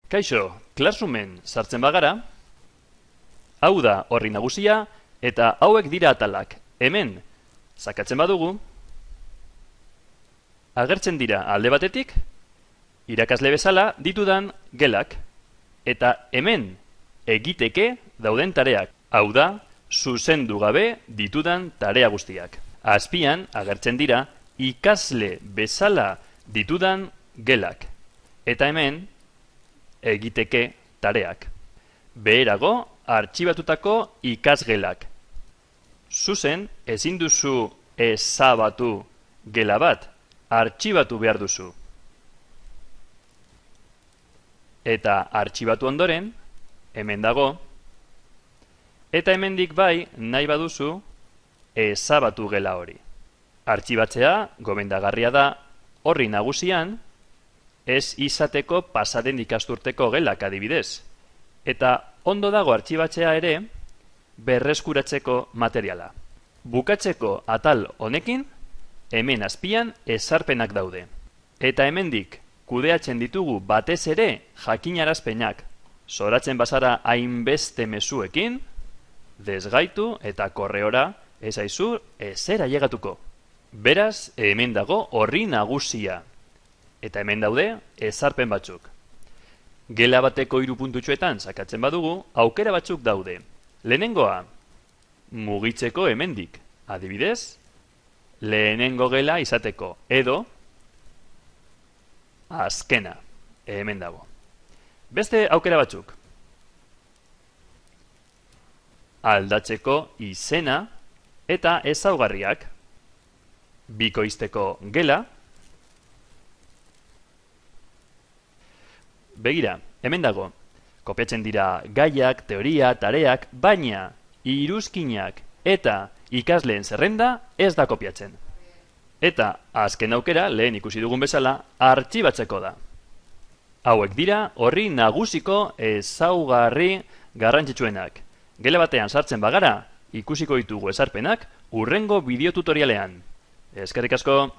Kaixo, Classroomen sartzen bagara, hau da horri nagusia eta hauek dira atalak. Hemen sakatzen badugu, agertzen dira alde batetik, irakasle bezala ditudan gelak, eta hemen egiteke dauden tareak. Hau da, zuzendu gabe ditudan tarea guztiak. Azpian agertzen dira ikasle bezala ditudan gelak, eta hemen egiteke tareak. Beherago, artxibatutako ikasgelak. Zuzen, ezin duzu ezabatu gela bat, artxibatu behar duzu. Eta artxibatu ondoren, hemen dago, eta hemendik bai nahi baduzu ezabatu gela hori. Artxibatzea gomendagarria da horri nagusian, ez izateko pasaden ikasturteko gelak adibidez. Eta ondo dago artxibatzea ere berreskuratzeko materiala. Bukatzeko atal honekin, hemen azpian ezarpenak daude. Eta hemendik kudeatzen ditugu batez ere jakinarazpenak. Zoratzen bazara hainbeste mezuekin, desgaitu eta korreora ez aizu ezer ailegatuko. Beraz, hemen dago horri nagusia. Eta hemen daude ezarpen batzuk. Gela bateko 3 puntutxoetan sakatzen badugu, aukera batzuk daude. Lehenengoa, mugitzeko hemendik. Adibidez, lehenengo gela izateko. Edo, azkena. Hemen dago. Beste aukera batzuk. Aldatzeko izena eta ezaugarriak. Bikoizteko gela. Begira, hemen dago, kopiatzen dira gaiak, teoria, tareak, baina iruzkinak eta ikasleen zerrenda ez da kopiatzen. Eta azken aukera, lehen ikusi dugun bezala, artxibatzeko da. Hauek dira horri nagusiko ezaugarri garrantzitsuenak. Gela batean sartzen bagara, ikusiko ditugu ezarpenak hurrengo bideotutorialean. Eskerrik asko!